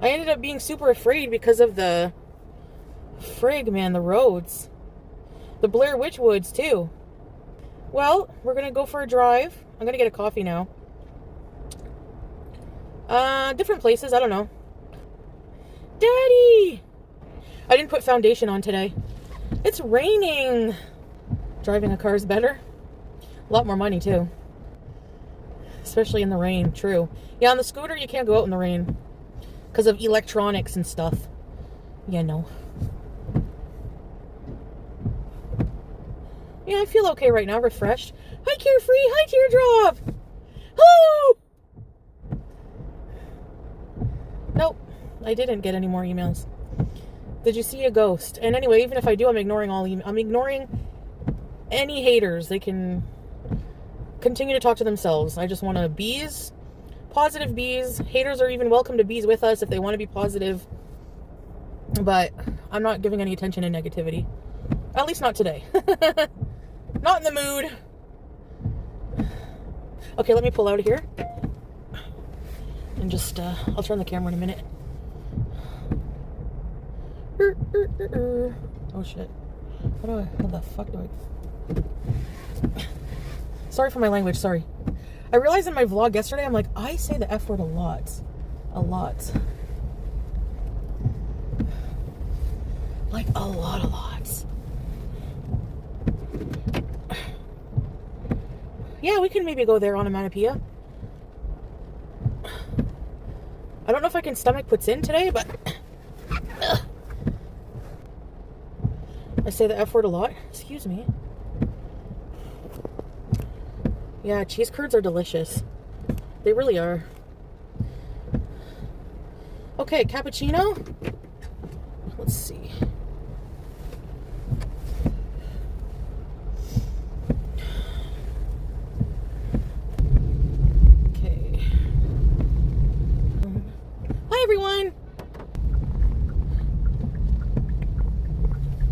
I ended up being super afraid because of the frig, man, the roads. The Blair Witch Woods, too. Well, we're going to go for a drive. I'm going to get a coffee now. Different places, I don't know. Daddy! I didn't put foundation on today. It's raining. Driving a car is better. A lot more money, too. Especially in the rain, true. Yeah, on the scooter, you can't go out in the rain. Because of electronics and stuff. Yeah, no. Yeah, I feel okay right now, refreshed. Hi, Carefree. Hi, Teardrop. Hello. Nope, I didn't get any more emails. Did you see a ghost? And anyway, even if I do, I'm ignoring all emails. I'm ignoring any haters. They can continue to talk to themselves. I just want to bees. Positive bees. Haters are even welcome to bees with us if they want to be positive. But I'm not giving any attention to negativity. At least not today. Not in the mood. Okay, let me pull out of here. And just, I'll turn the camera in a minute. Oh shit. How the fuck do I... Sorry for my language, sorry. I realized in my vlog yesterday, I'm like, I say the F word a lot. A lot. Like, a lot. Yeah, we can maybe go there on a Manapia. I don't know if I can stomach puts in today, but... I say the F word a lot. Excuse me. Yeah, cheese curds are delicious. They really are. Okay, cappuccino. Let's see. Okay. Hi, everyone.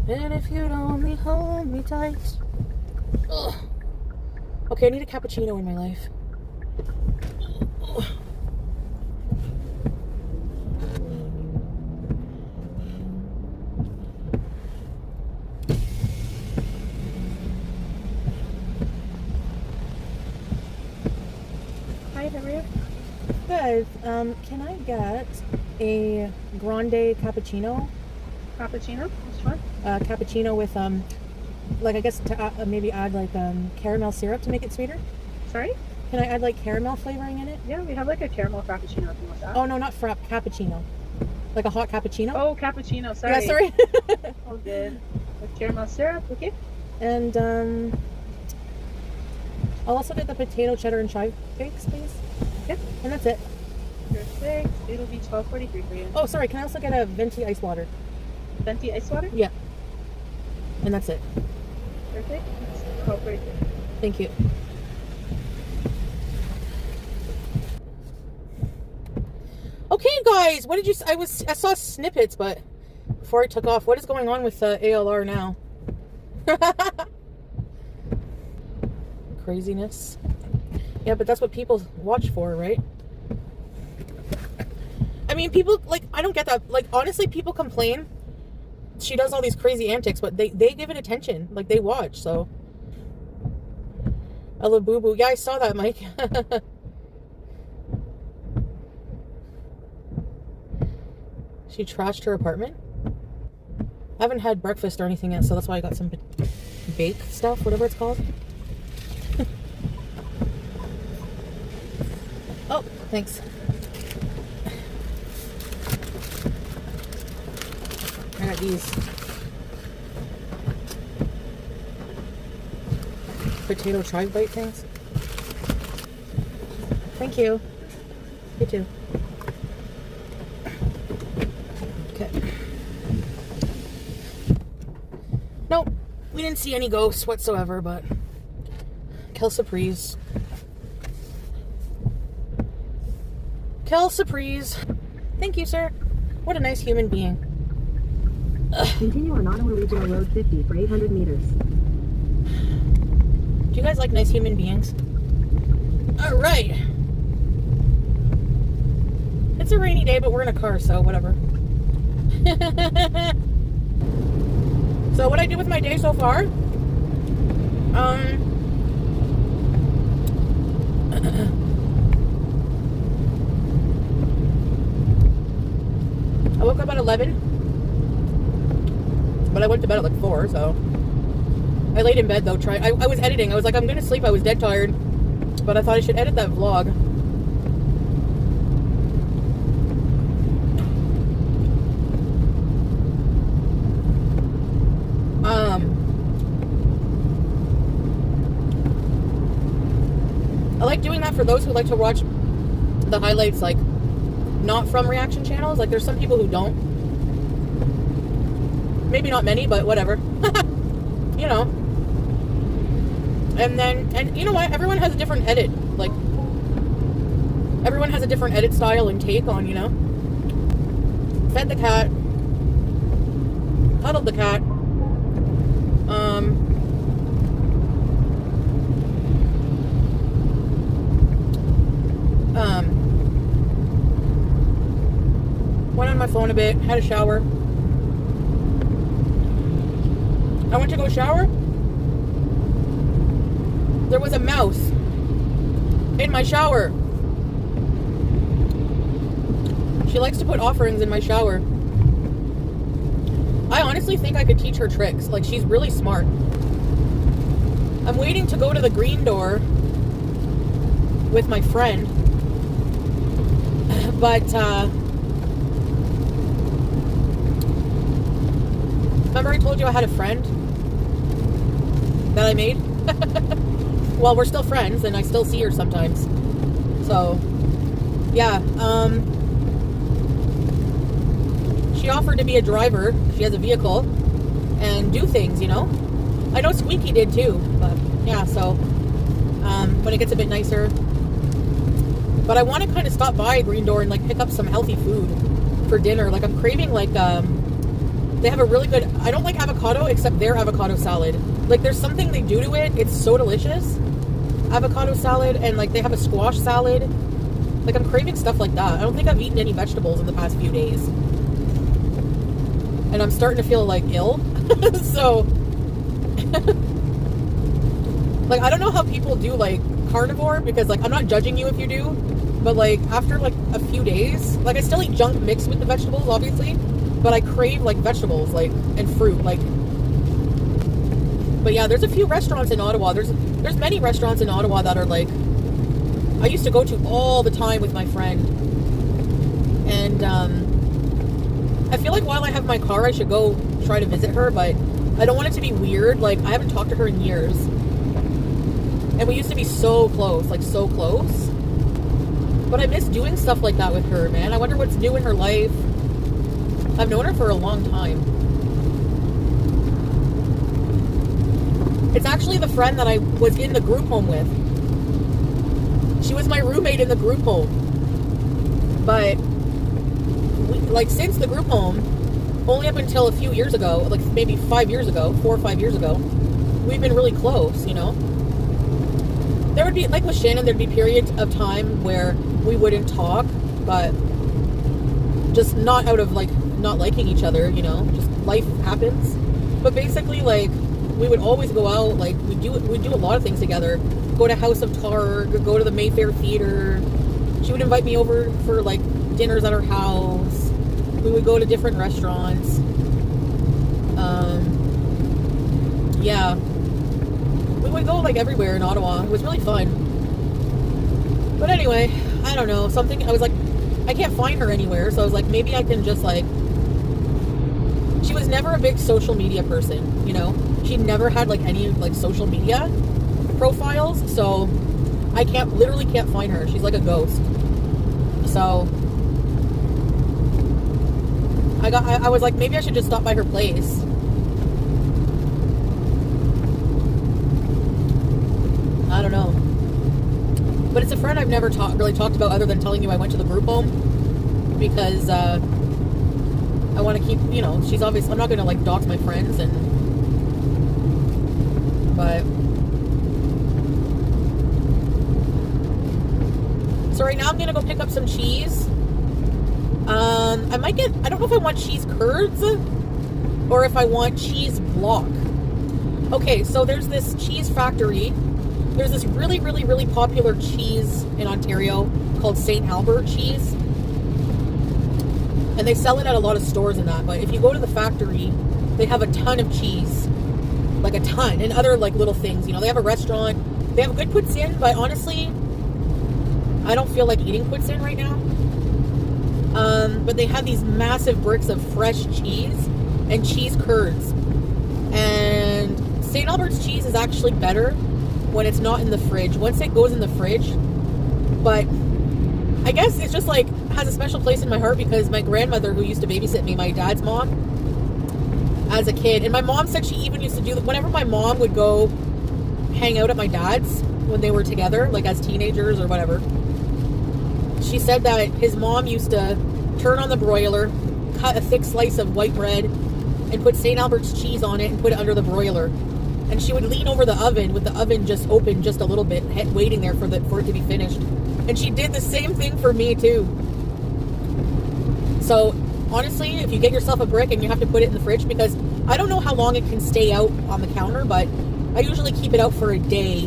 And if you'd only hold me tight. Ugh. Okay, I need a cappuccino in my life. Hi, how are you? Good. Can I get a grande cappuccino? Cappuccino? Which one? Cappuccino with like I guess to maybe add like caramel syrup to make it sweeter. Sorry? Can I add like caramel flavoring in it? Yeah, we have like a caramel frappuccino if you want that. Oh no, not frapp, cappuccino. Like a hot cappuccino. Oh, cappuccino, sorry. Yeah, sorry. All good. With caramel syrup, okay? And I'll also get the potato cheddar and chive bakes, please. Okay. And that's it. Perfect. It'll be $12.43 for you. Oh, sorry. Can I also get a venti ice water? Venti ice water? Yeah. And that's it. Perfect. That's $12.43. Thank you. Okay, guys. What did you? I saw snippets, but before I took off, what is going on with ALR now? Craziness. Yeah, but that's what people watch for, right? I mean, people, like, I don't get that. Like, honestly, people complain. She does all these crazy antics, but they give it attention. Like, they watch, so. A little boo-boo. Yeah, I saw that, Mike. She trashed her apartment. I haven't had breakfast or anything yet, so that's why I got some bake stuff, whatever it's called. Oh, thanks. I got these potato chive bite things. Thank you. You too. Okay. Nope, we didn't see any ghosts whatsoever, but Kel Surprise. Kel Surprise. Thank you, sir. What a nice human being. Continue on Ottawa Regional Road 50 for 800 meters. Do you guys like nice human beings? All right. It's a rainy day, but we're in a car, so whatever. So what I did with my day so far, I woke up at 11, but I went to bed at like 4, so I laid in bed though. I was editing. I was like, I'm gonna sleep. I was dead tired, but I thought I should edit that vlog. I like doing that for those who like to watch the highlights, like not from reaction channels. Like there's some people who don't. Maybe not many, but whatever. You know. And you know what? Everyone has a different edit. Like everyone has a different edit style and take on, you know. Fed the cat. Cuddled the cat. Went on my phone a bit, had a shower. I went to go shower. There was a mouse in my shower. She likes to put offerings in my shower. I honestly think I could teach her tricks. Like, she's really smart. I'm waiting to go to the green door with my friend. But, remember I told you I had a friend that I made? Well, we're still friends, and I still see her sometimes. So, yeah, she offered to be a driver. She has a vehicle and do things, you know. I know Squeaky did too, but yeah. So when it gets a bit nicer, but I want to kind of stop by Green Door and like pick up some healthy food for dinner. Like I'm craving like they have a really good. I don't like avocado except their avocado salad. Like there's something they do to it. It's so delicious. Avocado salad, and like they have a squash salad. Like I'm craving stuff like that. I don't think I've eaten any vegetables in the past few days. And I'm starting to feel like ill. So like I don't know how people do like carnivore, because like I'm not judging you if you do, but like after like a few days, like I still eat junk mixed with the vegetables obviously, but I crave like vegetables like and fruit like. But yeah, there's a few restaurants in Ottawa. There's many restaurants in Ottawa that are like I used to go to all the time with my friend. And I feel like while I have my car, I should go try to visit her, but I don't want it to be weird. Like, I haven't talked to her in years. And we used to be so close, like, so close. But I miss doing stuff like that with her, man. I wonder what's new in her life. I've known her for a long time. It's actually the friend that I was in the group home with. She was my roommate in the group home. But like since the group home, only up until a few years ago, like maybe 5 years ago, 4 or 5 years ago, we've been really close, you know. There would be, like with Shannon, there'd be periods of time where we wouldn't talk, but just not out of like not liking each other, you know, just life happens. But basically, like we would always go out, like we do a lot of things together. Go to House of Targ, go to the Mayfair Theater. She would invite me over for like dinners at her house. We would go to different restaurants. Yeah. We would go like everywhere in Ottawa. It was really fun. But anyway, I don't know. I was like, I can't find her anywhere. So I was like, maybe I can just like, she was never a big social media person, you know? She never had like any like social media profiles. So I literally can't find her. She's like a ghost. So I was like, maybe I should just stop by her place. I don't know. But it's a friend I've never really talked about other than telling you I went to the group home because I want to keep, you know, she's obviously, I'm not going to like dox my friends but so right now I'm going to go pick up some cheese. I might get, I don't know if I want cheese curds or if I want cheese block. Okay, so there's this cheese factory. There's this really, really, really popular cheese in Ontario called St. Albert cheese. And they sell it at a lot of stores and that. But if you go to the factory, they have a ton of cheese. Like a ton. And other like little things. You know, they have a restaurant. They have good poutine, but honestly, I don't feel like eating poutine right now. But they have these massive bricks of fresh cheese and cheese curds. And St. Albert's cheese is actually better when it's not in the fridge. Once it goes in the fridge, but I guess it's just like has a special place in my heart because my grandmother, who used to babysit me, my dad's mom, as a kid, and my mom said she even used to do that whenever my mom would go hang out at my dad's when they were together, like as teenagers or whatever. She said that his mom used to turn on the broiler, cut a thick slice of white bread, and put St. Albert's cheese on it and put it under the broiler. And she would lean over the oven with the oven just open just a little bit, waiting there for it to be finished. And she did the same thing for me too. So honestly, if you get yourself a brick and you have to put it in the fridge, because I don't know how long it can stay out on the counter, but I usually keep it out for a day,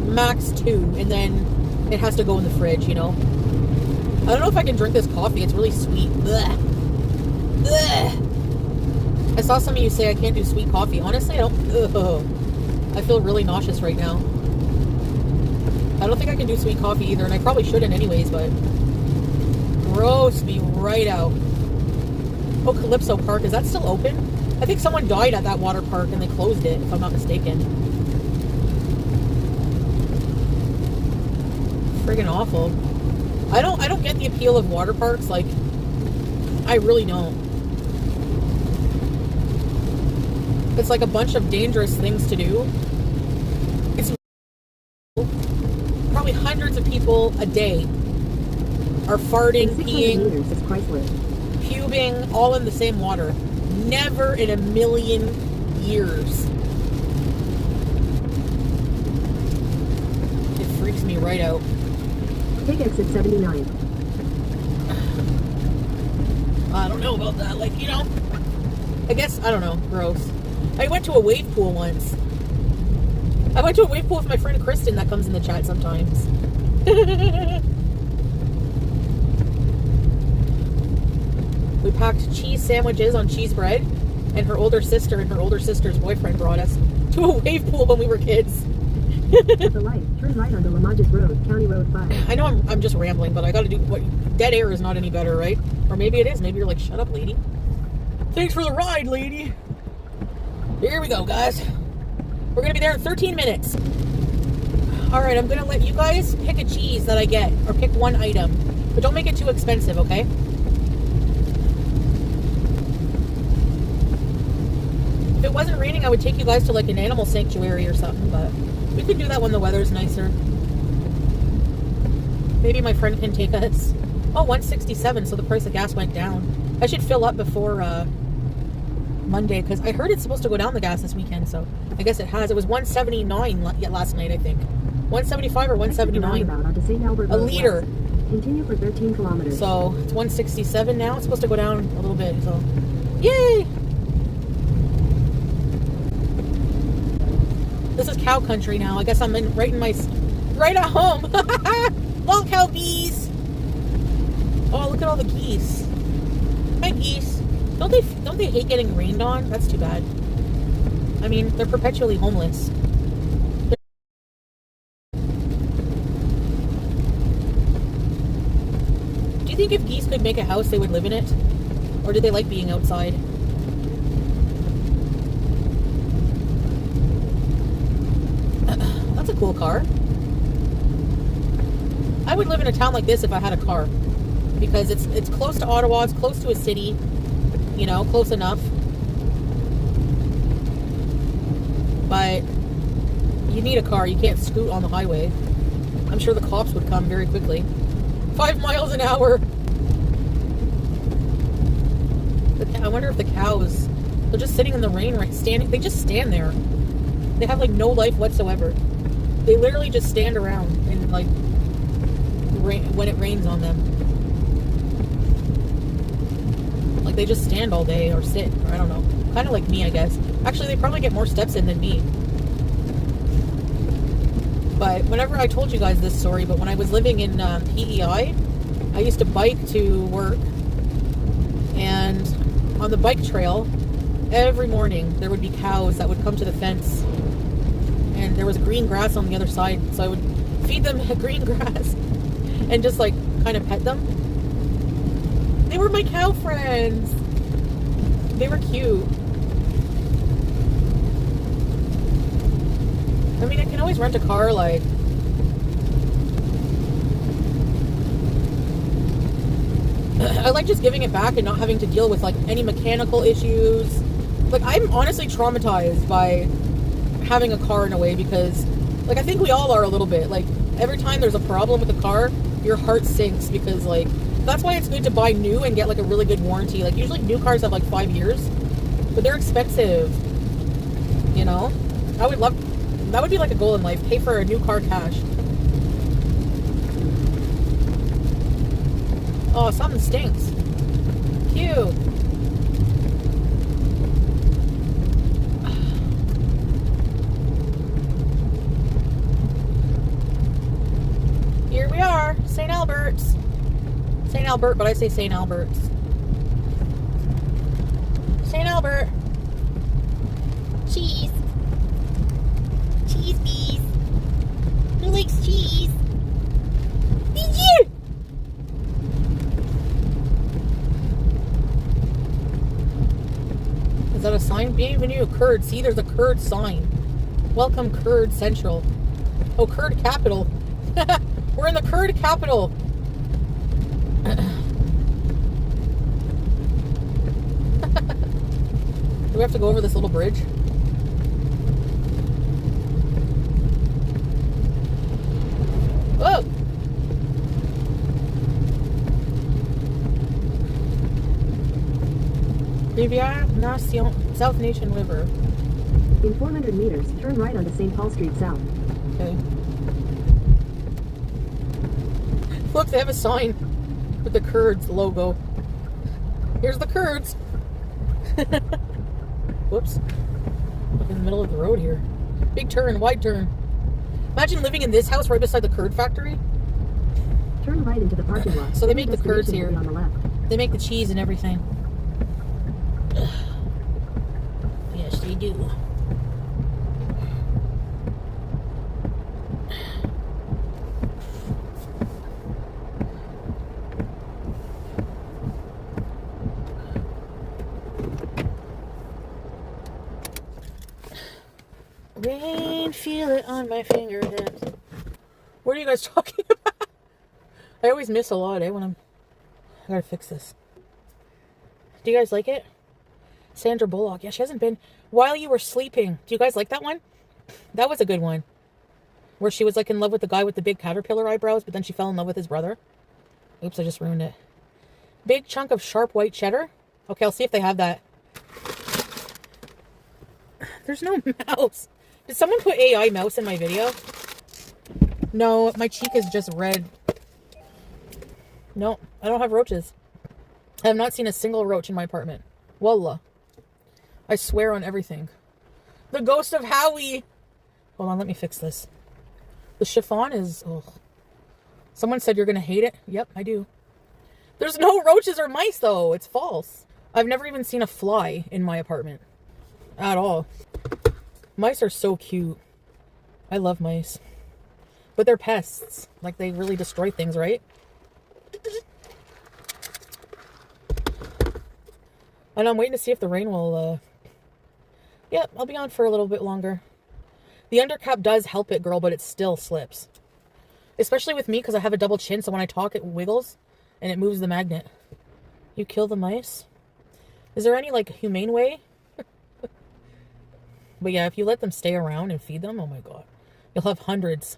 max 2, and then it has to go in the fridge, you know. I don't know if I can drink this coffee. It's really sweet. Blech. Blech. I saw some of you say I can't do sweet coffee. Honestly, I don't. Ugh. I feel really nauseous right now. I don't think I can do sweet coffee either, and I probably shouldn't anyways, but gross me right out. Oh, Calypso Park, is that still open? I think someone died at that water park and they closed it, if I'm not mistaken. Friggin' awful. I don't get the appeal of water parks, like, I really don't. It's like a bunch of dangerous things to do. It's probably hundreds of people a day are farting, peeing, pubing, all in the same water. Never in a million years. It freaks me right out. Take exit 79. I don't know about that. Like, you know, I guess, I don't know. Gross. I went to a wave pool once. I went to a wave pool with my friend Kristen that comes in the chat sometimes. We packed cheese sandwiches on cheese bread, and her older sister and her older sister's boyfriend brought us to a wave pool when we were kids. At the light, turn right onto Limoges Road, County Road 5. I know I'm just rambling, but I gotta do what. Dead air is not any better, right? Or maybe it is. Maybe you're like, shut up, lady. Thanks for the ride, lady. Here we go, guys. We're gonna be there in 13 minutes. Alright, I'm gonna let you guys pick a cheese that I get, or pick one item. But don't make it too expensive, okay? If it wasn't raining, I would take you guys to like an animal sanctuary or something, but we could do that when the weather's nicer. Maybe my friend can take us. Oh, 167, so the price of gas went down. I should fill up before Monday, because I heard it's supposed to go down the gas this weekend, so I guess it has. It was 179 last night, I think. 175 or 179. A liter. Continue for 13 kilometers. So it's 167 now. It's supposed to go down a little bit, so yay! This is cow country now. I guess I'm right at home. Long cow bees. Oh, look at all the geese. Hi, geese. Don't they hate getting rained on? That's too bad. I mean, they're perpetually homeless. Do you think if geese could make a house, they would live in it? Or do they like being outside? That's a cool car. I would live in a town like this if I had a car. Because it's close to Ottawa, it's close to a city. You know, close enough. But you need a car. You can't scoot on the highway. I'm sure the cops would come very quickly. 5 miles an hour. I wonder if the cows, they're just sitting in the rain, right? Standing. They just stand there. They have like no life whatsoever. They literally just stand around and like when it rains on them. Like they just stand all day or sit, or I don't know. Kind of like me, I guess. Actually, they probably get more steps in than me. But whenever I told you guys this story, but when I was living in PEI, I used to bike to work, and on the bike trail, every morning there would be cows that would come to the fence, and there was green grass on the other side, so I would feed them green grass and just like kind of pet them. They were my cow friends. They were cute. I mean, I can always rent a car, like, I like just giving it back and not having to deal with, like, any mechanical issues. Like, I'm honestly traumatized by having a car in a way because, like, I think we all are a little bit. Like, every time there's a problem with a car, your heart sinks because, like, that's why it's good to buy new and get, like, a really good warranty. Like, usually new cars have, like, 5 years, but they're expensive, you know? I would love... That would be like a goal in life. Pay for a new car cash. Oh, something stinks. Cute. Here we are. St. Albert's. St. Albert, but I say St. Albert's. St. Albert. Cheese. Cheese bees. Who likes cheese? Did you? Is that a sign? Bienvenue, Curd. See, there's a Curd sign. Welcome, Curd Central. Oh, Curd Capital. We're in the Curd Capital. Do we have to go over this little bridge? Whoa! Rivière Nation, South Nation River. In 400 meters, turn right onto St. Paul Street South. Okay. Look, they have a sign with the Kurds logo. Here's the Kurds. Whoops. I'm in the middle of the road here. Big turn, wide turn. Imagine living in this house right beside the curd factory. Turn right into the parking lot. So they make the curds here. On the left. They make the cheese and everything. Yes, they do. Rain, feel it on my fingertips. What are you guys talking about? I always miss a lot, when I gotta fix this. Do you guys like it? Sandra Bullock. Yeah, she hasn't been... While You Were Sleeping. Do you guys like that one? That was a good one. Where she was like in love with the guy with the big caterpillar eyebrows, but then she fell in love with his brother. Oops, I just ruined it. Big chunk of sharp white cheddar. Okay, I'll see if they have that. There's no mouse. Did someone put AI mouse in my video? No, my cheek is just red. No, I don't have roaches. I have not seen a single roach in my apartment. Wallah. I swear on everything. The ghost of Howie. Hold on, let me fix this. The chiffon is... Ugh. Someone said you're going to hate it. Yep, I do. There's no roaches or mice, though. It's false. I've never even seen a fly in my apartment. At all. Mice are so cute. I love mice. But they're pests. Like, they really destroy things, right? And I'm waiting to see if the rain will, Yep, I'll be on for a little bit longer. The undercap does help it, girl, but it still slips. Especially with me, because I have a double chin, so when I talk, it wiggles, and it moves the magnet. You kill the mice? Is there any, like, humane way? But yeah, if you let them stay around and feed them, oh my god. You'll have hundreds.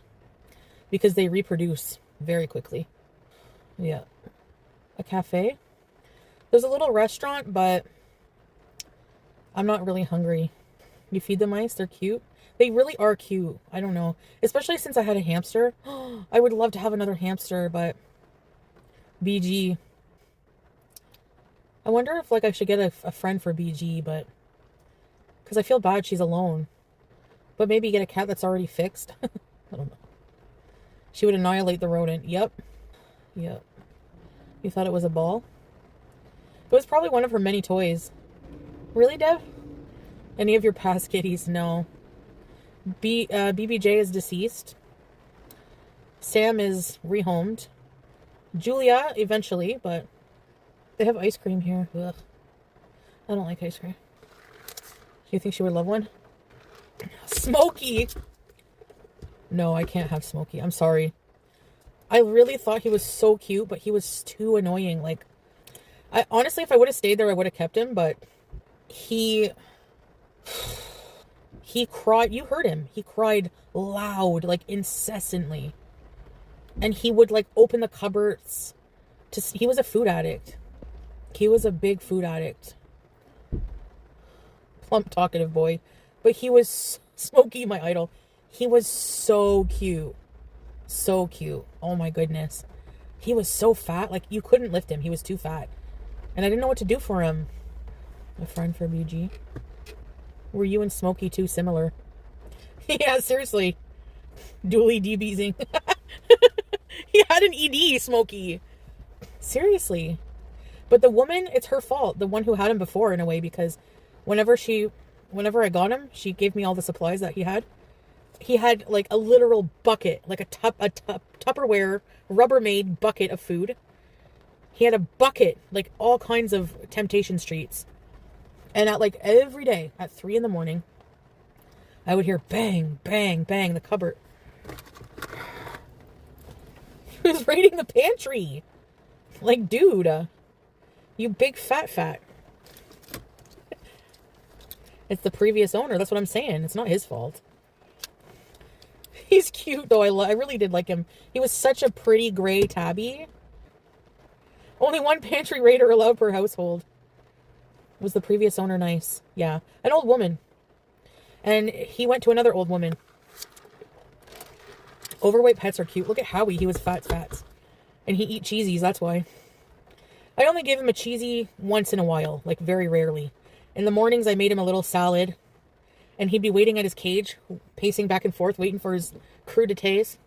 Because they reproduce very quickly. Yeah. A cafe. There's a little restaurant, but I'm not really hungry. You feed the mice? They're cute. They really are cute. I don't know. Especially since I had a hamster. I would love to have another hamster, but BG. I wonder if like I should get a friend for BG, but because I feel bad she's alone. But maybe get a cat that's already fixed. I don't know. She would annihilate the rodent. Yep. Yep. You thought it was a ball? It was probably one of her many toys. Really, Dev? Any of your past kitties? No. BBJ is deceased. Sam is rehomed. Julia, eventually, but they have ice cream here. Ugh. I don't like ice cream. Do you think she would love one? Smokey! No, I can't have Smokey. I'm sorry. I really thought he was so cute, but he was too annoying. Like, honestly, if I would have stayed there, I would have kept him, but he cried. You heard him. He cried loud, like incessantly. And he would like open the cupboards he was a food addict. He was a big food addict. Plump, talkative boy. But he was Smokey, my idol. He was so cute. So cute. Oh my goodness. He was so fat. Like, you couldn't lift him. He was too fat. And I didn't know what to do for him. A friend for BG. Were you and Smokey too similar? Yeah, seriously. Dually DBzing. He had an ED, Smokey. Seriously. But the woman, it's her fault. The one who had him before, in a way, because whenever I got him, she gave me all the supplies that he had. He had like a literal bucket, like a Tupperware Rubbermaid bucket of food. He had a bucket, like all kinds of Temptation Streets. And at like every day at 3 a.m, I would hear bang, bang, bang, the cupboard. He was raiding the pantry. Like, dude, you big fat. It's the previous owner. That's what I'm saying. It's not his fault. He's cute, though. I really did like him. He was such a pretty gray tabby. Only one pantry raider allowed per household. Was the previous owner nice? Yeah. An old woman. And he went to another old woman. Overweight pets are cute. Look at Howie. He was fat. And he eat cheesies. That's why. I only gave him a cheesy once in a while. Like, very rarely. In the mornings, I made him a little salad. And he'd be waiting at his cage, pacing back and forth, waiting for his crudités.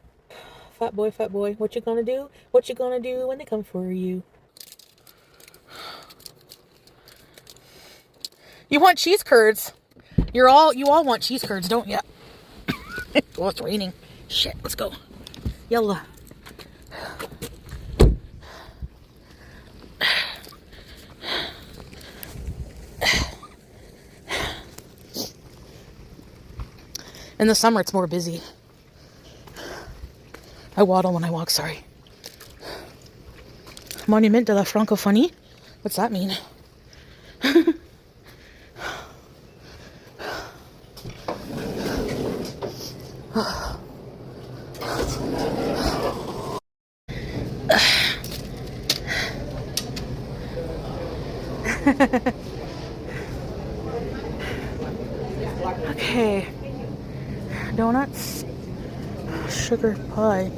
Fat boy, what you gonna do? What you gonna do when they come for you? You want cheese curds? You all want cheese curds, don't you? Oh, it's raining. Shit, let's go. Yalla. In the summer, it's more busy. I waddle when I walk, sorry. Monument de la Francophonie? What's that mean? Okay. Donuts. Sugar pie.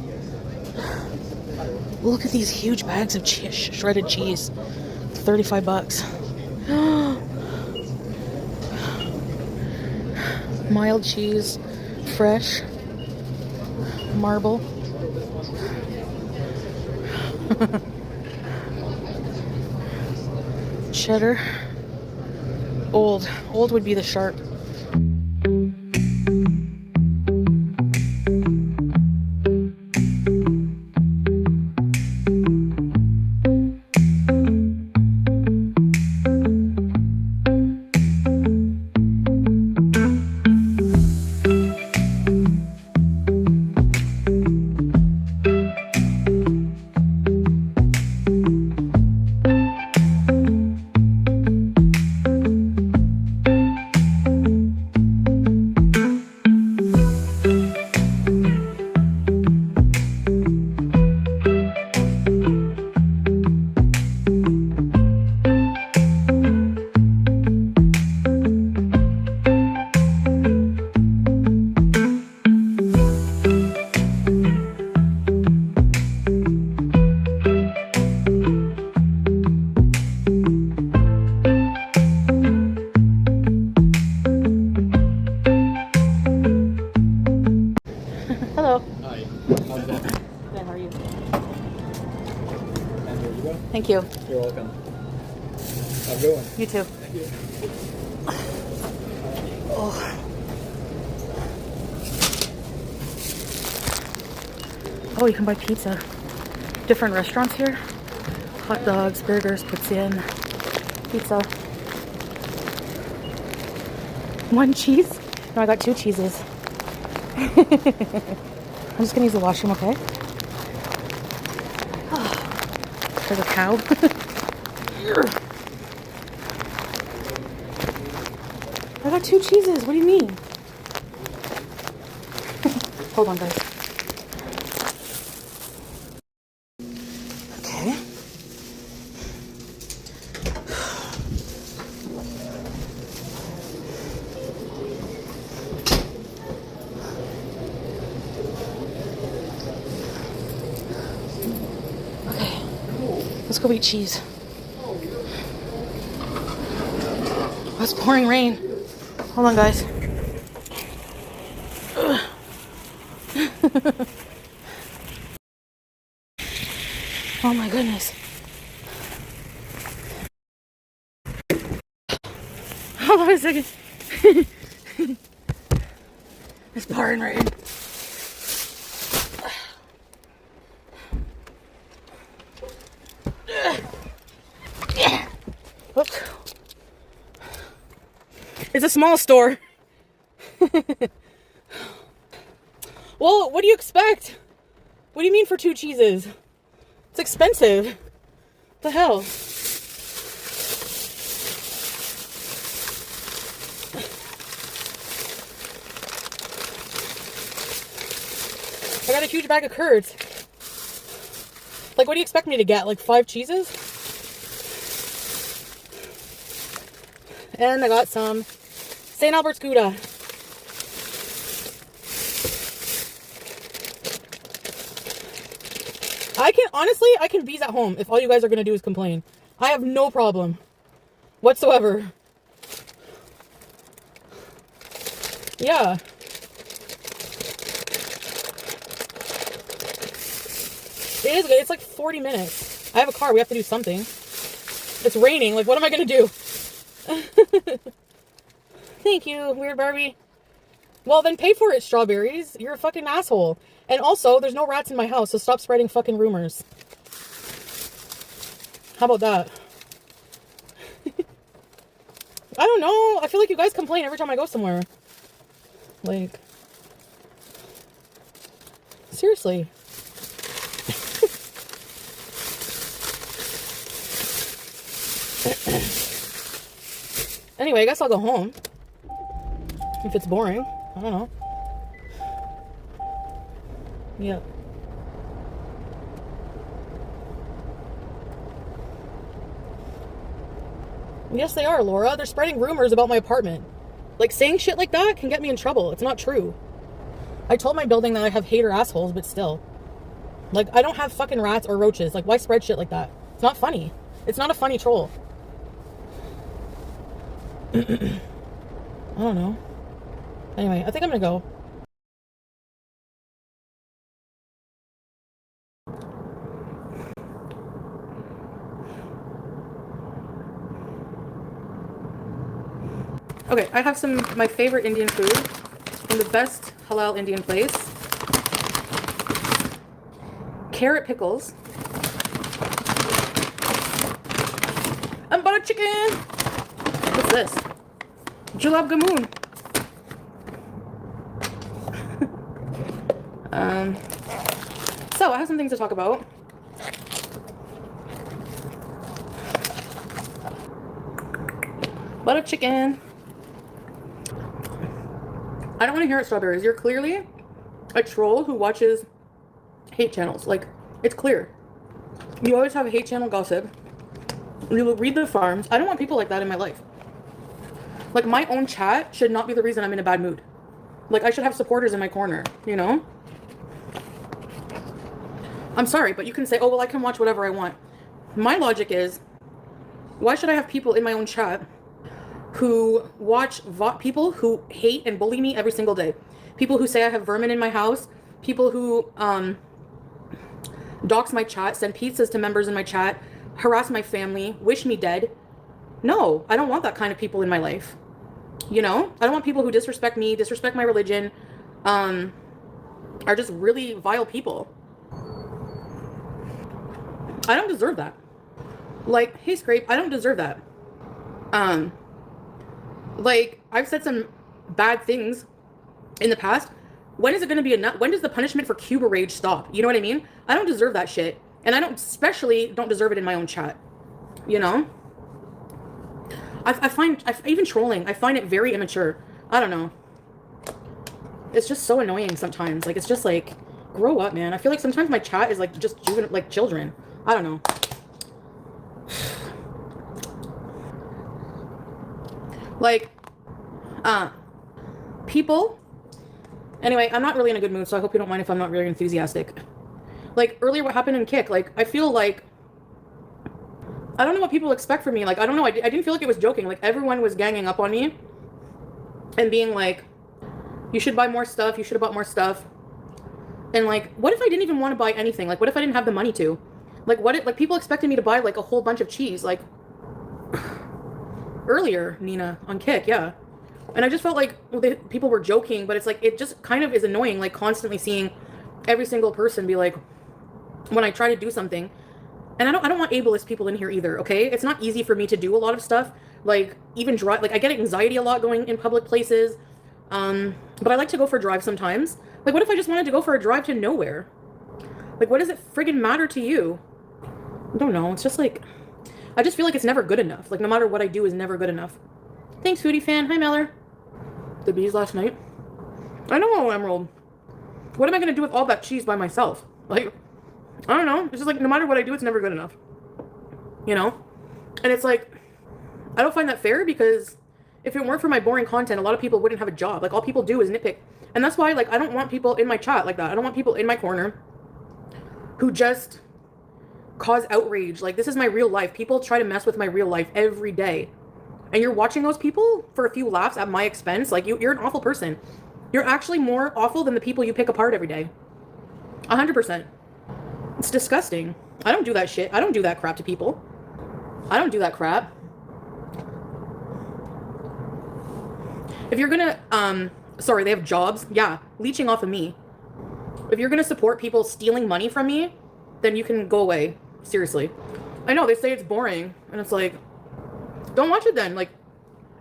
Look at these huge bags of shredded cheese. $35. Mild cheese. Fresh. Marble. Cheddar. Old. Old would be the sharp. welcome. Have a good one. You too. Thank you. Oh. Oh, you can buy pizza. Different restaurants here. Hot dogs, burgers, poutine, pizza. 1 cheese? No, I got 2 cheeses. I'm just gonna use the washroom, okay? Oh, there's a cow. I got 2 cheeses. What do you mean? Hold on, guys. Okay. Okay. Let's go eat cheese. Oh, it's pouring rain. Hold on, guys. Oh my goodness. Hold on a second. It's pouring rain. Look. It's a small store. Well, what do you expect? What do you mean for 2 cheeses? It's expensive. What the hell? I got a huge bag of curds. Like, what do you expect me to get? Like 5 cheeses? And I got some St. Albert's Gouda. I can bees at home if all you guys are gonna do is complain. I have no problem whatsoever. Yeah. It is good. It's like 40 minutes. I have a car. We have to do something. It's raining. Like, what am I gonna do? Thank you, weird Barbie. Well, then pay for it, Strawberries. You're a fucking asshole. And also, there's no rats in my house, so stop spreading fucking rumors. How about that? I don't know. I feel like you guys complain every time I go somewhere. Like, seriously. Anyway, I guess I'll go home. If it's boring. I don't know. Yeah. Yes, they are, Laura. They're spreading rumors about my apartment. Like, saying shit like that can get me in trouble. It's not true. I told my building that I have hater assholes, but still. Like, I don't have fucking rats or roaches. Like, why spread shit like that? It's not funny. It's not a funny troll. I don't know. Anyway, I think I'm gonna go. Okay, I have my favorite Indian food from the best halal Indian place. Carrot pickles. And butter chicken. What's this? Jalab gamoon. So I have some things to talk about. Butter chicken. I don't want to hear it, Strawberries. You're clearly a troll who watches hate channels. Like, it's clear. You always have a hate channel gossip. You will read the farms. I don't want people like that in my life. Like, my own chat should not be the reason I'm in a bad mood. Like, I should have supporters in my corner, you know? I'm sorry, but you can say, oh, well, I can watch whatever I want. My logic is, why should I have people in my own chat who watch people who hate and bully me every single day? People who say I have vermin in my house. People who dox my chat, send pizzas to members in my chat, harass my family, wish me dead. No, I don't want that kind of people in my life. You know, I don't want people who disrespect me, disrespect my religion, are just really vile people. I don't deserve that. Like, hey, Scrape, I don't deserve that. Like, I've said some bad things in the past. When is it going to be enough? When does the punishment for Cuba rage stop? You know what I mean? I don't deserve that shit. And I especially don't deserve it in my own chat. You know? I find even trolling, I find it very immature. I don't know. It's just so annoying sometimes. Like, it's just like, grow up, man. I feel like sometimes my chat is like just juvenile, like children. I don't know. Like, people. Anyway, I'm not really in a good mood, so I hope you don't mind if I'm not really enthusiastic. Like, earlier what happened in Kick, like, I feel like, I don't know what people expect from me. Like, I don't know. I didn't feel like it was joking. Like, everyone was ganging up on me and being like, you should buy more stuff. You should have bought more stuff. And like, what if I didn't even want to buy anything? Like, what if I didn't have the money to? Like, what if, like, people expected me to buy like a whole bunch of cheese, like earlier, Nina, on Kick, yeah. And I just felt like, well, people were joking, but it's like, it just kind of is annoying, like constantly seeing every single person be like, when I try to do something. And I don't want ableist people in here either, okay? It's not easy for me to do a lot of stuff. Like, even drive, like, I get anxiety a lot going in public places. But I like to go for drives sometimes. Like, what if I just wanted to go for a drive to nowhere? Like, what does it friggin' matter to you? I don't know. It's just like, I just feel like it's never good enough. Like, no matter what I do is never good enough. Thanks, Foodie fan. Hi, Meller. The bees last night. I know, Emerald. What am I gonna do with all that cheese by myself? Like, I don't know. It's just like, no matter what I do, it's never good enough. You know? And it's like, I don't find that fair because if it weren't for my boring content, a lot of people wouldn't have a job. Like, all people do is nitpick. And that's why, like, I don't want people in my chat like that. I don't want people in my corner who just cause outrage. Like, this is my real life. People try to mess with my real life every day. And you're watching those people for a few laughs at my expense. Like, you're an awful person. You're actually more awful than the people you pick apart every day. 100%. It's disgusting. I don't do that shit. I don't do that crap to people. I don't do that crap. If you're gonna, sorry, they have jobs. Yeah, leeching off of me. If you're gonna support people stealing money from me, then you can go away. Seriously. I know, they say it's boring. And it's like, don't watch it then. Like,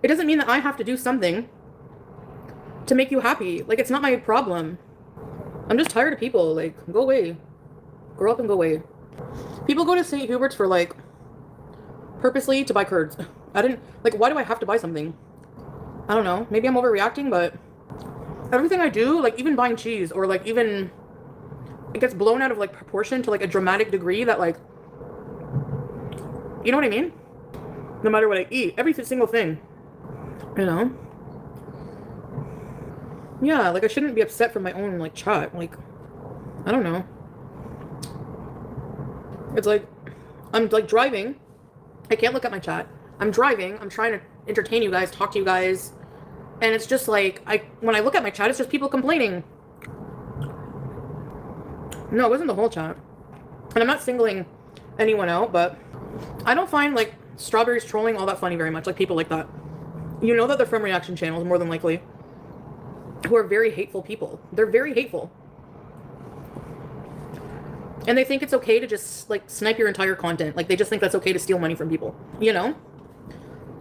it doesn't mean that I have to do something to make you happy. Like, it's not my problem. I'm just tired of people. Like, go away. Grow up and go away. People go to St. Hubert's for, like, purposely to buy curds. I didn't, like, why do I have to buy something? I don't know. Maybe I'm overreacting, but everything I do, like, even buying cheese, or, like, even, it gets blown out of, like, proportion to, like, a dramatic degree that, like, you know what I mean? No matter what I eat, every single thing, you know? Yeah, like, I shouldn't be upset for my own, like, chat. Like, I don't know. It's like, I'm, like, driving. I can't look at my chat. I'm driving. I'm trying to entertain you guys, talk to you guys. And it's just like, when I look at my chat, it's just people complaining. No, it wasn't the whole chat. And I'm not singling anyone out, but I don't find, like, Strawberries trolling all that funny very much. Like, people like that. You know that they're from reaction channels, more than likely. Who are very hateful people. They're very hateful. And they think it's okay to just, like, snipe your entire content. Like, they just think that's okay to steal money from people. You know?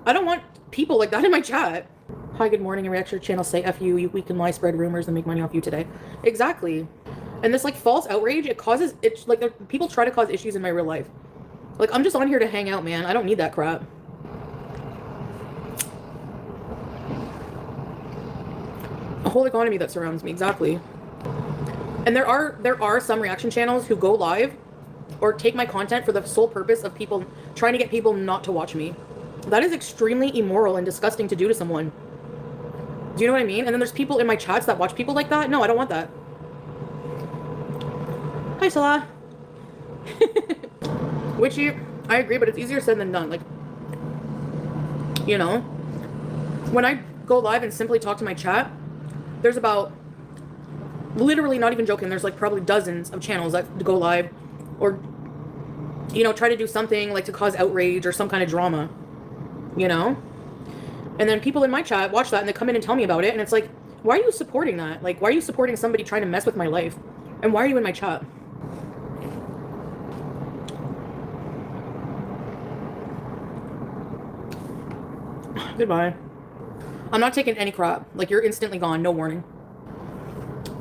I don't want people like that in my chat. Hi, good morning. A reaction channel say F you. We can lie, spread rumors, and make money off you today. Exactly. And this, like, false outrage, it causes, it's like, people try to cause issues in my real life. Like, I'm just on here to hang out, man. I don't need that crap. A whole economy that surrounds me, exactly. And there are some reaction channels who go live or take my content for the sole purpose of people trying to get people not to watch me. That is extremely immoral and disgusting to do to someone. Do you know what I mean? And then there's people in my chats that watch people like that. No, I don't want that. Hi, Salah. Witchy, I agree, but it's easier said than done. Like, you know, when I go live and simply talk to my chat, there's about, literally not even joking, there's like probably dozens of channels that go live or you know, try to do something like to cause outrage or some kind of drama, you know? And then people in my chat watch that and they come in and tell me about it. And it's like, why are you supporting that? Like, why are you supporting somebody trying to mess with my life? And why are you in my chat? Goodbye. I'm not taking any crap. Like, you're instantly gone. No warning.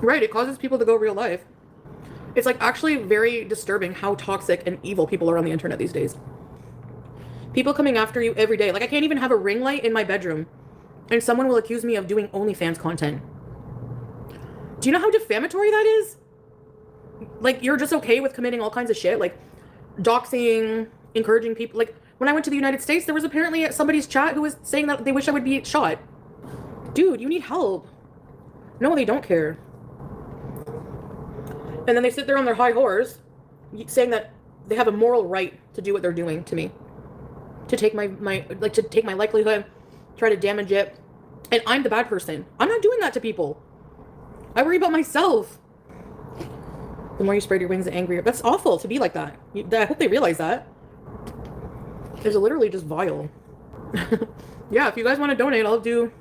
Right, it causes people to go real life. It's like actually very disturbing how toxic and evil people are on the internet these days. People coming after you every day. Like, I can't even have a ring light in my bedroom and someone will accuse me of doing OnlyFans content. Do you know how defamatory that is? Like, you're just okay with committing all kinds of shit, like doxing, encouraging people. Like, when I went to the United States, there was apparently somebody's chat who was saying that they wish I would be shot. Dude, you need help. No, they don't care. And then they sit there on their high horse saying that they have a moral right to do what they're doing to me. To take my to take my livelihood, try to damage it. And I'm the bad person. I'm not doing that to people. I worry about myself. The more you spread your wings, the angrier. That's awful to be like that. I hope they realize that. It's literally just vile. Yeah, if you guys want to donate, I'll do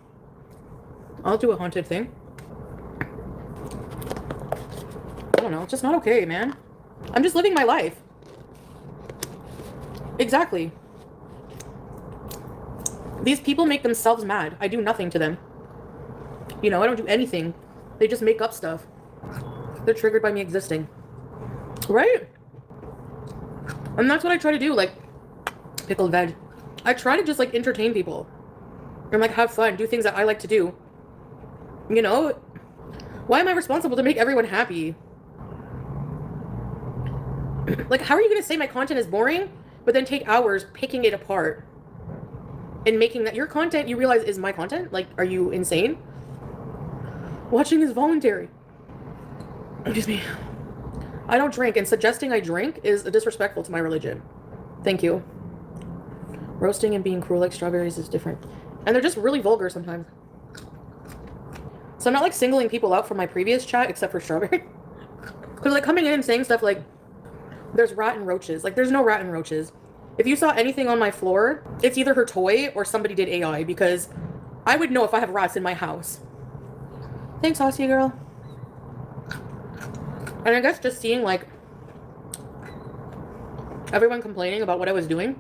a haunted thing. I don't know. It's just not okay, man. I'm just living my life. Exactly. These people make themselves mad. I do nothing to them. You know, I don't do anything. They just make up stuff. They're triggered by me existing. Right? And that's what I try to do, like, pickled veg. I try to just, like, entertain people. And, like, have fun. Do things that I like to do. You know? Why am I responsible to make everyone happy? Like, how are you going to say my content is boring, but then take hours picking it apart? And making that your content, you realize, is my content? Like, are you insane? Watching is voluntary. Excuse me. I don't drink, and suggesting I drink is disrespectful to my religion. Thank you. Roasting and being cruel like strawberries is different. And they're just really vulgar sometimes. So I'm not, like, singling people out from my previous chat, except for strawberry. Because, like, coming in and saying stuff like, there's rat and roaches. Like, there's no rat and roaches. If you saw anything on my floor, it's either her toy or somebody did AI, because I would know if I have rats in my house. Thanks, Aussie girl. And I guess just seeing, like, everyone complaining about what I was doing,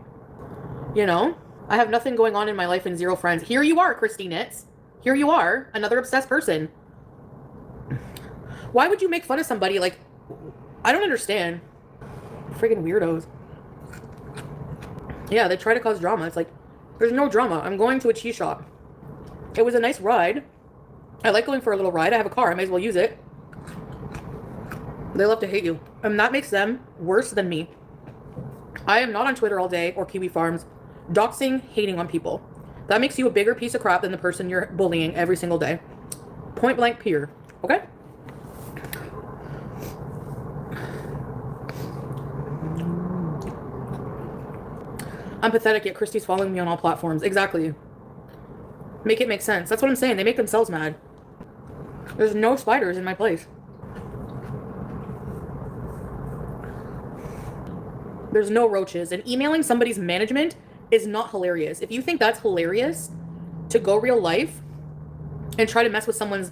you know? I have nothing going on in my life and zero friends. Here you are, Christine Nitz. Here you are, another obsessed person. Why would you make fun of somebody? Like, I don't understand. Friggin' weirdos. Yeah, they try to cause drama. It's like, there's no drama. I'm going to a cheese shop. It was a nice ride. I like going for a little ride. I have a car. I may as well use it. They love to hate you. And that makes them worse than me. I am not on Twitter all day or Kiwi Farms doxing, hating on people. That makes you a bigger piece of crap than the person you're bullying every single day. Point blank period. Okay? I'm pathetic, yet Christy's following me on all platforms. Exactly. Make it make sense. That's what I'm saying. They make themselves mad. There's no spiders in my place. There's no roaches. And emailing somebody's management is not hilarious. If you think that's hilarious to go real life and try to mess with someone's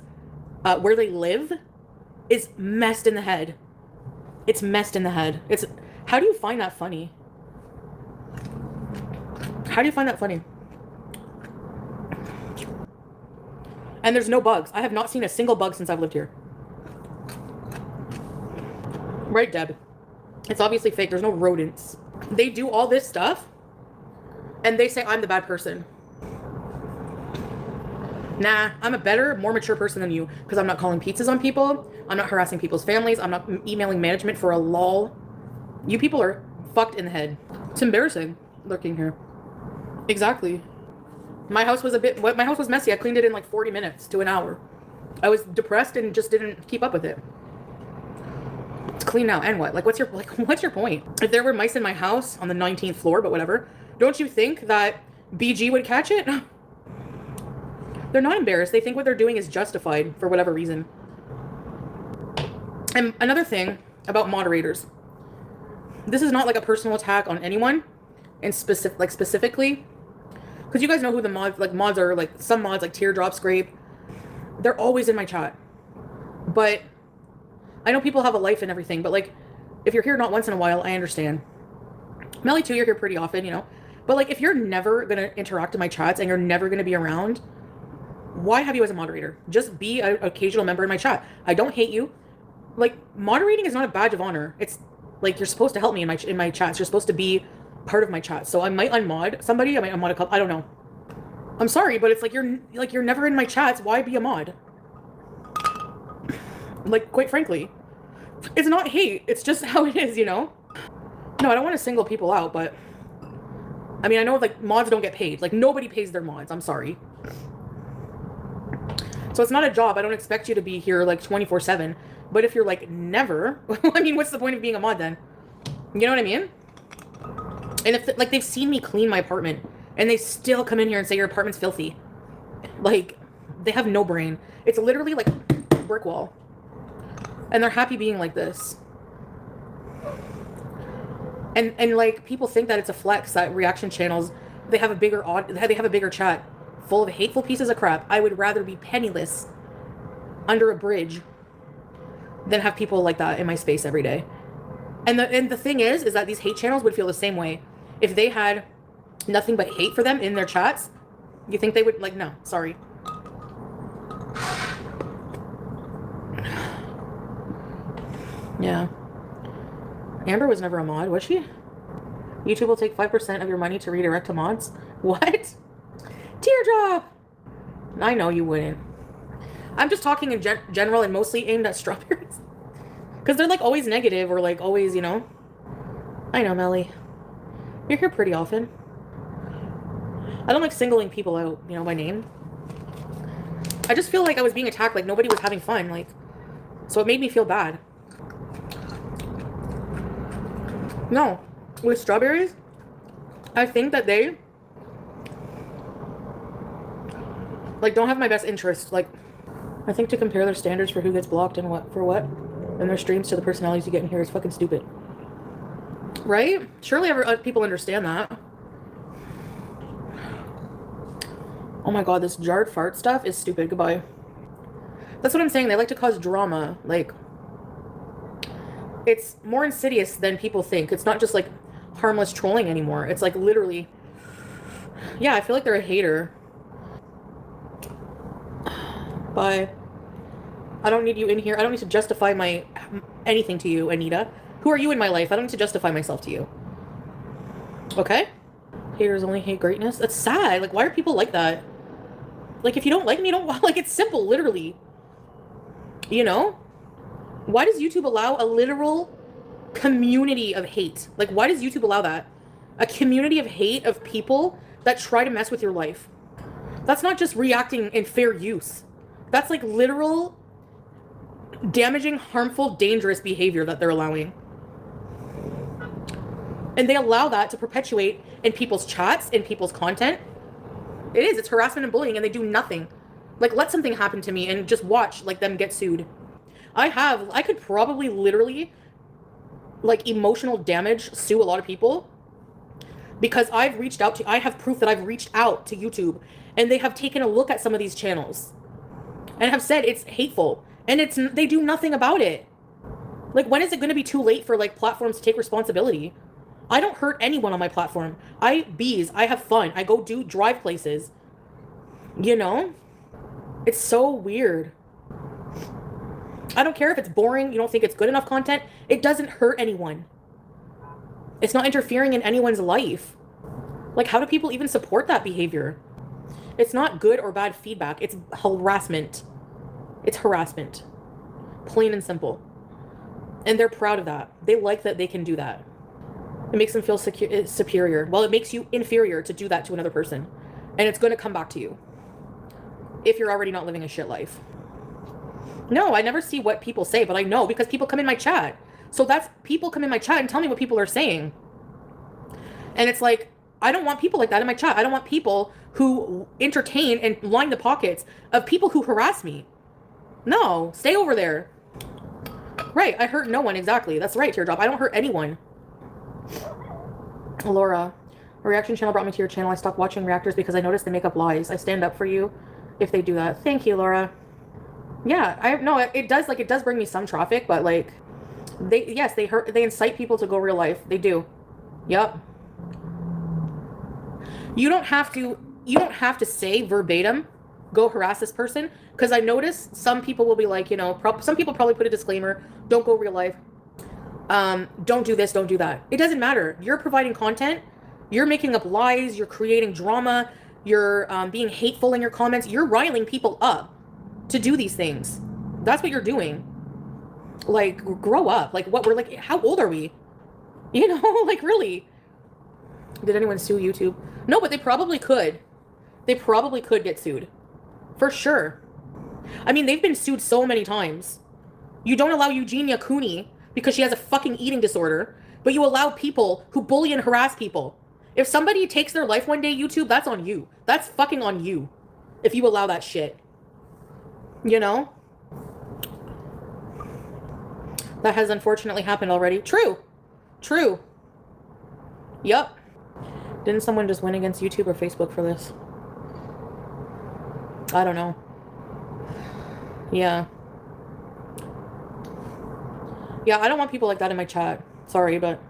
where they live, is messed in the head. It's messed in the head. It's, how do you find that funny? How do you find that funny? And there's no bugs. I have not seen a single bug since I've lived here. Right, Deb? It's obviously fake. There's no rodents. They do all this stuff, and they say I'm the bad person. Nah, I'm a better, more mature person than you, because I'm not calling pizzas on people. I'm not harassing people's families. I'm not emailing management for a lol. You people are fucked in the head. It's embarrassing lurking here. Exactly. My house was messy. I cleaned it in like 40 minutes to an hour. I was depressed and just didn't keep up with it. It's clean now, and what? Like, what's your point? If there were mice in my house on the 19th floor, but whatever, don't you think that BG would catch it? They're not embarrassed. They think what they're doing is justified for whatever reason. And another thing about moderators. this is not like a personal attack on anyone, and specifically, because you guys know who the mods are. Like some mods, like Teardrop, Scrape, they're always in my chat. But I know people have a life and everything. But like, if you're here not once in a while, I understand. Melly too, you're here pretty often, you know. But like, if you're never gonna interact in my chats and you're never gonna be around, why have you as a moderator? Just be an occasional member in my chat. I don't hate you. Like, moderating is not a badge of honor. It's like, you're supposed to help me in my chats. You're supposed to be part of my chat. So I might unmod somebody. I might unmod a couple. I don't know. I'm sorry, but it's like you're never in my chats. Why be a mod? Like, quite frankly, it's not hate. It's just how it is, you know? No, I don't want to single people out, but I mean, I know like mods don't get paid. Like, nobody pays their mods. I'm sorry. So it's not a job. I don't expect you to be here like 24/7. But if you're like never, I mean, what's the point of being a mod then? You know what I mean? And if like they've seen me clean my apartment and they still come in here and say your apartment's filthy, like they have no brain. It's literally like a brick wall, and they're happy being like this. And like people think that it's a flex that reaction channels they have a bigger chat full of hateful pieces of crap. I would rather be penniless under a bridge than have people like that in my space every day. And the thing is that these hate channels would feel the same way if they had nothing but hate for them in their chats. You think they would, like, no, sorry. Yeah. Amber was never a mod, was she? YouTube will take 5% of your money to redirect to mods? What? Teardrop! I know you wouldn't. I'm just talking in general and mostly aimed at strawberries. Because they're like always negative or like always, you know. I know, Melly. You're here pretty often. I don't like singling people out, you know, by name. I just feel like I was being attacked, like nobody was having fun, like. So it made me feel bad. No. With strawberries, I think that they like don't have my best interest. Like, I think to compare their standards for who gets blocked and what and their streams to the personalities you get in here is fucking stupid. Right? Surely people understand that. Oh my god, this jarred fart stuff is stupid. Goodbye. That's what I'm saying. They like to cause drama. Like, it's more insidious than people think. It's not just like harmless trolling anymore. It's like literally, yeah, I feel like they're a hater. But I don't need you in here. I don't need to justify anything to you, Anita. Who are you in my life? I don't need to justify myself to you. Okay? Haters only hate greatness. That's sad. Like, why are people like that? Like, if you don't like me, don't like. It's simple, literally. You know? Why does YouTube allow a literal community of hate? Like, why does YouTube allow that? A community of hate of people that try to mess with your life. That's not just reacting in fair use. That's like literal damaging, harmful, dangerous behavior that they're allowing. And they allow that to perpetuate in people's chats, in people's content. It is. It's harassment and bullying, and they do nothing. Like, let something happen to me and just watch, like, them get sued. I could probably literally, like, emotional damage sue a lot of people because I have proof that I've reached out to YouTube and they have taken a look at some of these channels and have said it's hateful and they do nothing about it. Like, when is it going to be too late for, like, platforms to take responsibility? I don't hurt anyone on my platform. I have fun. I go drive places. You know? It's so weird. I don't care if it's boring, you don't think it's good enough content. It doesn't hurt anyone. It's not interfering in anyone's life. Like, how do people even support that behavior? It's not good or bad feedback. It's harassment. It's harassment. Plain and simple. And they're proud of that. They like that they can do that. It makes them feel superior. Well, it makes you inferior to do that to another person. And it's going to come back to you. If you're already not living a shit life. No, I never see what people say, but I know because people come in my chat. So people come in my chat and tell me what people are saying. And it's like, I don't want people like that in my chat. I don't want people who entertain and line the pockets of people who harass me. No, stay over there. Right, I hurt no one, exactly. That's right, Teardrop. I don't hurt anyone. Laura, a reaction channel brought me to your channel. I stopped watching reactors because I noticed they make up lies. I stand up for you if they do that. Thank you, Laura. Yeah, it does, like, it does bring me some traffic, but like, they incite people to go real life. They do. Yep. You don't have to say verbatim, go harass this person, because I notice some people will be like, you know, some people probably put a disclaimer, don't go real life. Don't do this, don't do that. It doesn't matter. You're providing content. You're making up lies. You're creating drama. You're being hateful in your comments. You're riling people up to do these things. That's what you're doing. Like, grow up. Like, what, we're like, how old are we? You know, like, really? Did anyone sue YouTube? No, but they probably could. They probably could get sued. For sure. I mean, they've been sued so many times. You don't allow Eugenia Cooney because she has a fucking eating disorder, but you allow people who bully and harass people. If somebody takes their life one day, YouTube, that's on you. That's fucking on you. If you allow that shit. You know? That has unfortunately happened already. True. True. Yup. Didn't someone just win against YouTube or Facebook for this? I don't know. Yeah. Yeah, I don't want people like that in my chat. Sorry, but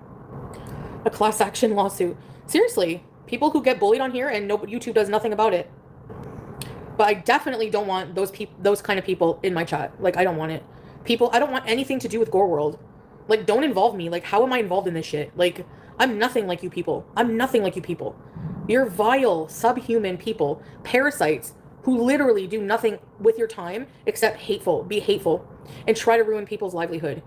a class action lawsuit. Seriously, people who get bullied on here and YouTube does nothing about it. But I definitely don't want those kind of people in my chat. Like, I don't want it. I don't want anything to do with Gore World. Like, don't involve me. Like, how am I involved in this shit? Like, I'm nothing like you people. I'm nothing like you people. You're vile, subhuman people, parasites who literally do nothing with your time except be hateful, and try to ruin people's livelihood.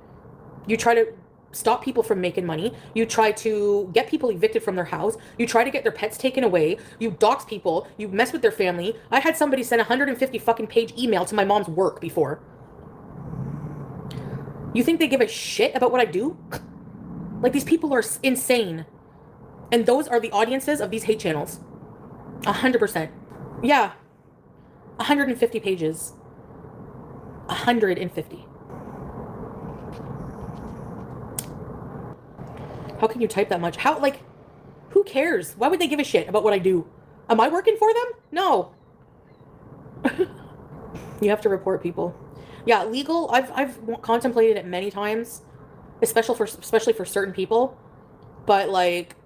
You try to stop people from making money. You try to get people evicted from their house. You try to get their pets taken away. You dox people. You mess with their family. I had somebody send a 150 fucking page email to my mom's work before. You think they give a shit about what I do? Like, these people are insane. And those are the audiences of these hate channels. 100%. Yeah. 150 pages. 150. How can you type that much? How, like, who cares? Why would they give a shit about what I do? Am I working for them? No. You have to report people. Yeah, legal, I've contemplated it many times, especially for certain people. But, like,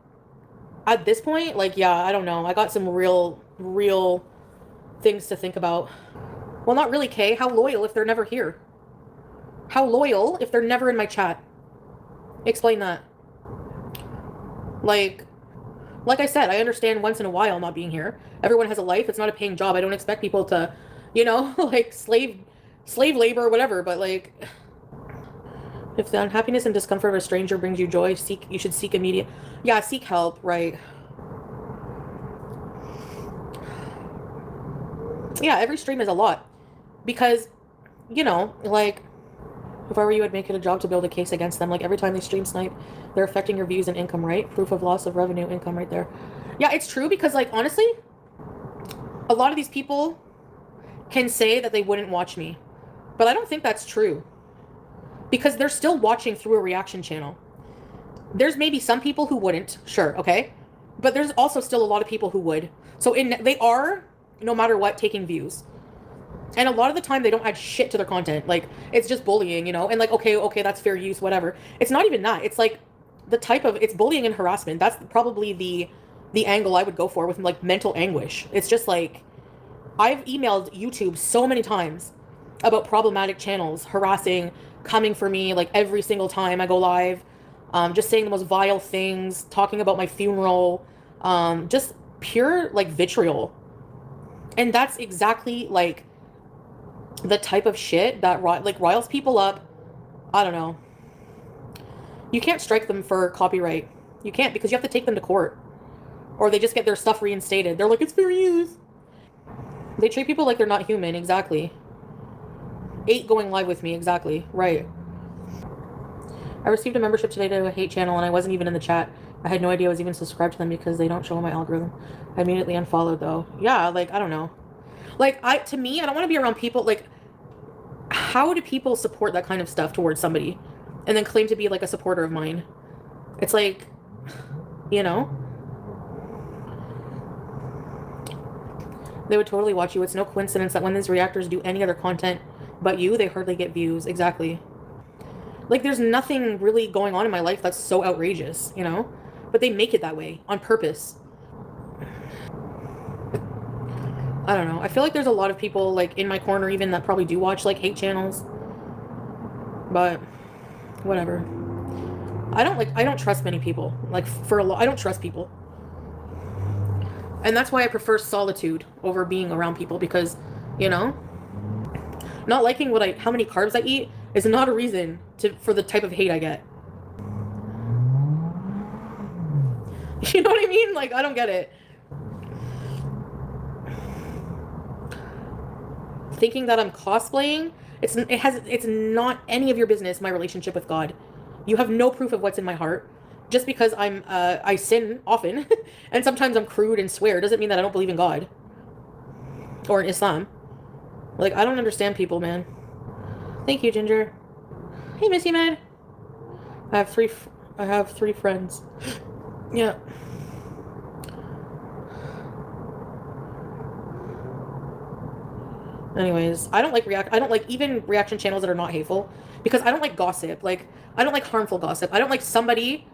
at this point, like, yeah, I don't know. I got some real things to think about. Well, not really, Kay. How loyal if they're never here? How loyal if they're never in my chat? Explain that. Like I said, I understand once in a while not being here. Everyone has a life. It's not a paying job. I don't expect people to, you know, like, slave labor or whatever, but, like, if the unhappiness and discomfort of a stranger brings you joy, you should seek immediate. Yeah, seek help, right? Yeah, every stream is a lot. Because, you know, like, if I were you, I'd make it a job to build a case against them. Like, every time they stream snipe, they're affecting your views and income, right? Proof of loss of revenue, income right there. Yeah, it's true because, like, honestly, a lot of these people can say that they wouldn't watch me. But I don't think that's true. Because they're still watching through a reaction channel. There's maybe some people who wouldn't, sure, okay? But there's also still a lot of people who would. So they are, no matter what, taking views. And a lot of the time, they don't add shit to their content. Like, it's just bullying, you know? And, like, okay, that's fair use, whatever. It's not even that. It's, like, it's bullying and harassment. That's probably the angle I would go for with, like, mental anguish. It's just, like, I've emailed YouTube so many times about problematic channels, harassing, coming for me, like, every single time I go live, just saying the most vile things, talking about my funeral, just pure, like, vitriol. And that's exactly, like, the type of shit that, like, riles people up. I don't know. You can't strike them for copyright. You can't, because you have to take them to court. Or they just get their stuff reinstated. They're like, it's fair use. They treat people like they're not human, exactly. 8 going live with me, exactly. Right. I received a membership today to a hate channel and I wasn't even in the chat. I had no idea I was even subscribed to them because they don't show my algorithm. I immediately unfollowed though. Yeah, like, I don't know. Like, to me, I don't want to be around people, like, how do people support that kind of stuff towards somebody and then claim to be, like, a supporter of mine? It's like, you know? They would totally watch you. It's no coincidence that when these reactors do any other content but you, they hardly get views. Exactly. Like, there's nothing really going on in my life that's so outrageous, you know? But they make it that way on purpose. I don't know. I feel like there's a lot of people, like, in my corner even that probably do watch, like, hate channels. But, whatever. I don't trust many people. Like, I don't trust people. And that's why I prefer solitude over being around people, because, you know, not liking how many carbs I eat is not a reason for the type of hate I get. You know what I mean? Like, I don't get it. Thinking that I'm cosplaying, it's not any of your business, my relationship with God. You have no proof of what's in my heart. Just because I sin often, and sometimes I'm crude and swear, doesn't mean that I don't believe in God. Or in Islam. Like, I don't understand people, man. Thank you, Ginger. Hey, Missy Med. I have three friends. Yeah. Anyways, I don't like even reaction channels that are not hateful, because I don't like gossip. Like, I don't like harmful gossip. I don't like somebody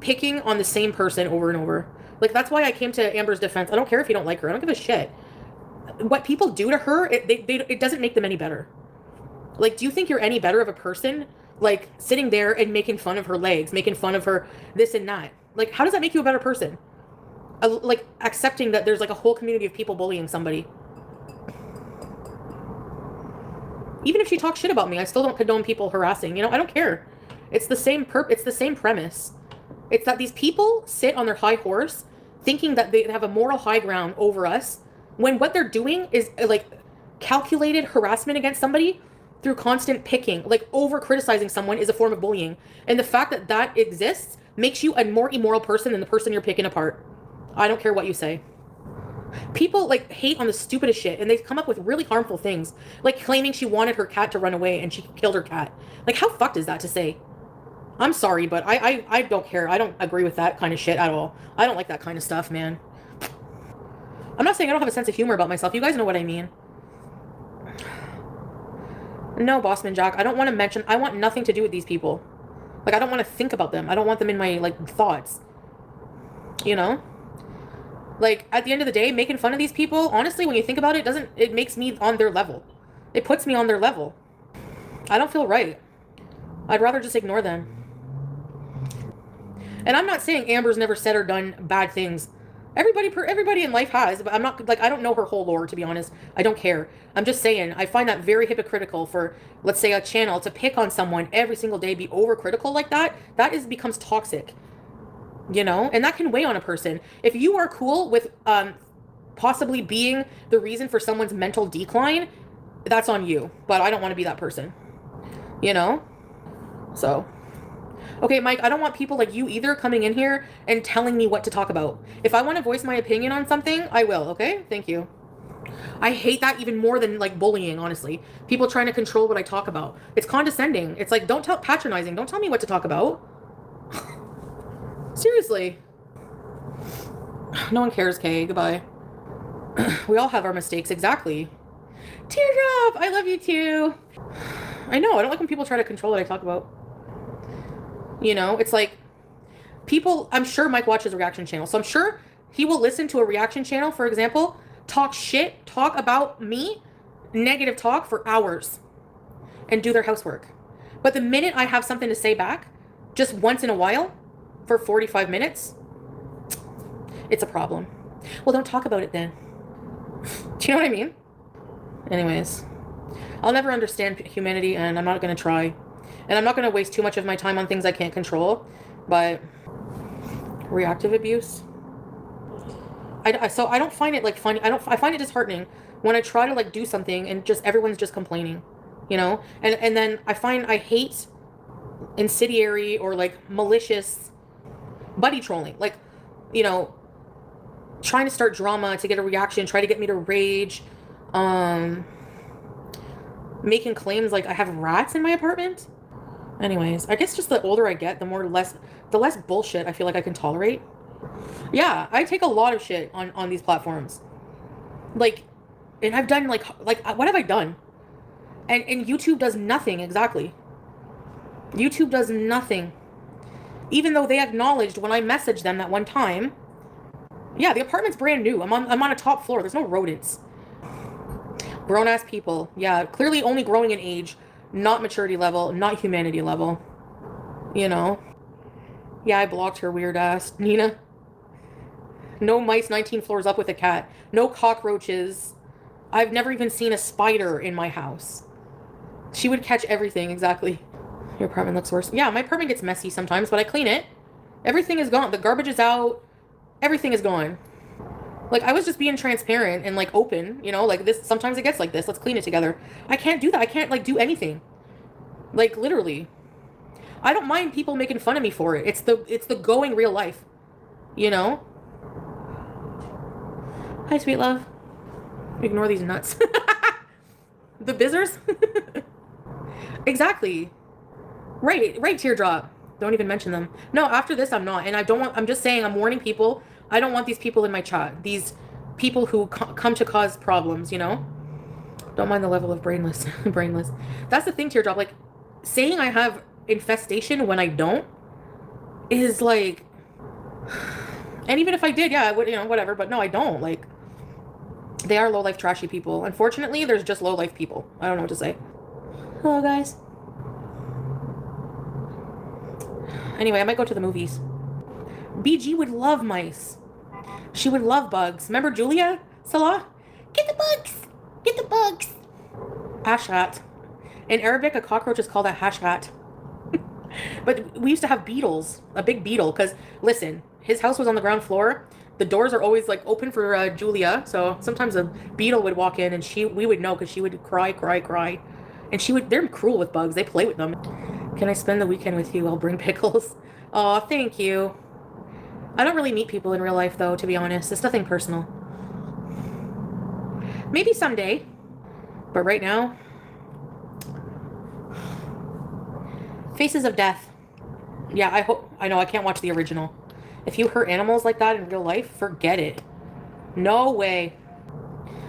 picking on the same person over and over. Like, that's why I came to Amber's defense. I don't care if you don't like her. I don't give a shit. What people do to her, it doesn't make them any better. Like, do you think you're any better of a person, like, sitting there and making fun of her legs, making fun of her this and that? Like, how does that make you a better person? Like, accepting that there's, like, a whole community of people bullying somebody. Even if she talks shit about me, I still don't condone people harassing. You know, I don't care. It's the same premise. It's that these people sit on their high horse thinking that they have a moral high ground over us, when what they're doing is, like, calculated harassment against somebody through constant picking. Like, over criticizing someone is a form of bullying. And the fact that that exists makes you a more immoral person than the person you're picking apart. I don't care what you say. People, like, hate on the stupidest shit, and they come up with really harmful things, like claiming she wanted her cat to run away and she killed her cat. Like, how fucked is that to say? I'm sorry, but I don't care. I don't agree with that kind of shit at all. I don't like that kind of stuff, man. I'm not saying I don't have a sense of humor about myself. You guys know what I mean. No, Bossman Jack, I don't want to mention, I want nothing to do with these people. Like, I don't want to think about them. I don't want them in my, like, thoughts. You know? Like, at the end of the day, making fun of these people, honestly, when you think about it, it makes me on their level. It puts me on their level. I don't feel right. I'd rather just ignore them. And I'm not saying Amber's never said or done bad things. Everybody in life has, but I'm not, like, I don't know her whole lore, to be honest. I don't care. I'm just saying, I find that very hypocritical for, let's say, a channel to pick on someone every single day, be overcritical like that. That becomes toxic. You know? And that can weigh on a person. If you are cool with possibly being the reason for someone's mental decline, that's on you. But I don't want to be that person. You know? So... Okay, Mike, I don't want people like you either coming in here and telling me what to talk about. If I want to voice my opinion on something, I will, okay? Thank you. I hate that even more than, like, bullying, honestly. People trying to control what I talk about. It's condescending. It's like, patronizing. Don't tell me what to talk about. Seriously. No one cares, Kay. Goodbye. We all have our mistakes, exactly. Teardrop! I love you too. I know, I don't like when people try to control what I talk about. You know, it's like, people, I'm sure Mike watches a reaction channel, so I'm sure he will listen to a reaction channel, for example, talk about me, negative talk for hours, and do their housework. But the minute I have something to say back, just once in a while, for 45 minutes, it's a problem. Well, don't talk about it then. Do you know what I mean? Anyways, I'll never understand humanity, and I'm not going to try. And I'm not going to waste too much of my time on things I can't control. But reactive abuse, so I don't find it, like, funny. I find it disheartening when I try to, like, do something and just everyone's just complaining, you know? And then I hate incendiary or, like, malicious buddy trolling. Like, you know, trying to start drama to get a reaction, try to get me to rage, making claims like I have rats in my apartment. Anyways, I guess just the older I get, the less bullshit I feel like I can tolerate. Yeah, I take a lot of shit on these platforms. Like, and I've done like what have I done? And YouTube does nothing exactly. YouTube does nothing. Even though they acknowledged when I messaged them that one time. Yeah, the apartment's brand new. I'm on a top floor. There's no rodents. Grown ass people. Yeah, clearly only growing in age, not maturity level, not humanity level. You know. Yeah, I blocked her weird ass. Nina. No mice 19 floors up with a cat. No cockroaches. I've never even seen a spider in my house. She would catch everything, exactly. Your apartment looks worse. Yeah, my apartment gets messy sometimes, but I clean it. Everything is gone. The garbage is out. Everything is gone. Like, I was just being transparent and, like, open, you know? Like, this, sometimes it gets like this. Let's clean it together. I can't do that. I can't, like, do anything. Like, literally. I don't mind people making fun of me for it. It's the going real life. You know? Hi, sweet love. Ignore these nuts. The bizzers? Exactly. Right, teardrop. Don't even mention them. No, after this, I'm not. And I'm just saying, I'm warning people. I don't want these people in my chat. These people who come to cause problems, you know? Don't mind the level of brainless. Brainless. That's the thing, teardrop. Like, saying I have infestation when I don't is like... And even if I did, yeah, I would, you know, whatever. But no, I don't. Like, they are low-life trashy people. Unfortunately, there's just low-life people. I don't know what to say. Hello, guys. Anyway, I might go to the movies. BG would love mice. She would love bugs. Remember Julia? Salah? Get the bugs! Get the bugs! Hashrat. In Arabic, a cockroach is called a hashrat. But we used to have beetles. A big beetle. Because, listen, his house was on the ground floor. The doors are always, like, open for Julia. So sometimes a beetle would walk in and we would know because she would cry. And they're cruel with bugs. They play with them. Can I spend the weekend with you? I'll bring pickles. Aw, thank you. I don't really meet people in real life, though, to be honest. It's nothing personal. Maybe someday. But right now... Faces of Death. Yeah, I know, I can't watch the original. If you hurt animals like that in real life, forget it. No way.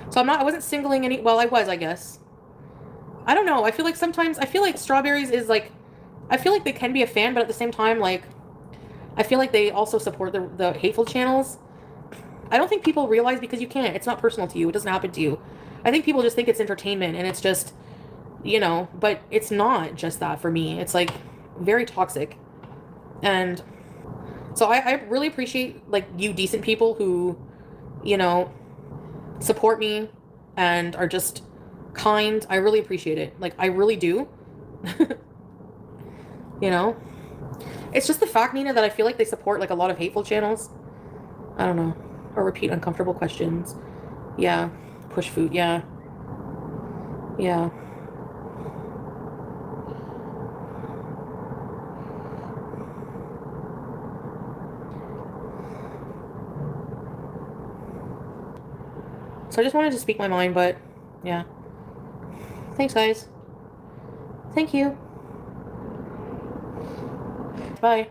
So I wasn't singling any... Well, I was, I guess. I don't know. I feel like sometimes... I feel like Strawberries is, like... I feel like they can be a fan, but at the same time, like, I feel like they also support the hateful channels. I don't think people realize because you can't. It's not personal to you. It doesn't happen to you. I think people just think it's entertainment and it's just, you know, but it's not just that for me. It's, like, very toxic. And so I really appreciate, like, you decent people who, you know, support me and are just kind. I really appreciate it. Like, I really do. You know? It's just the fact, Nina, that I feel like they support, like, a lot of hateful channels. I don't know. Or repeat uncomfortable questions. Yeah. Push food. Yeah. Yeah. So I just wanted to speak my mind, but yeah. Thanks, guys. Thank you. Bye.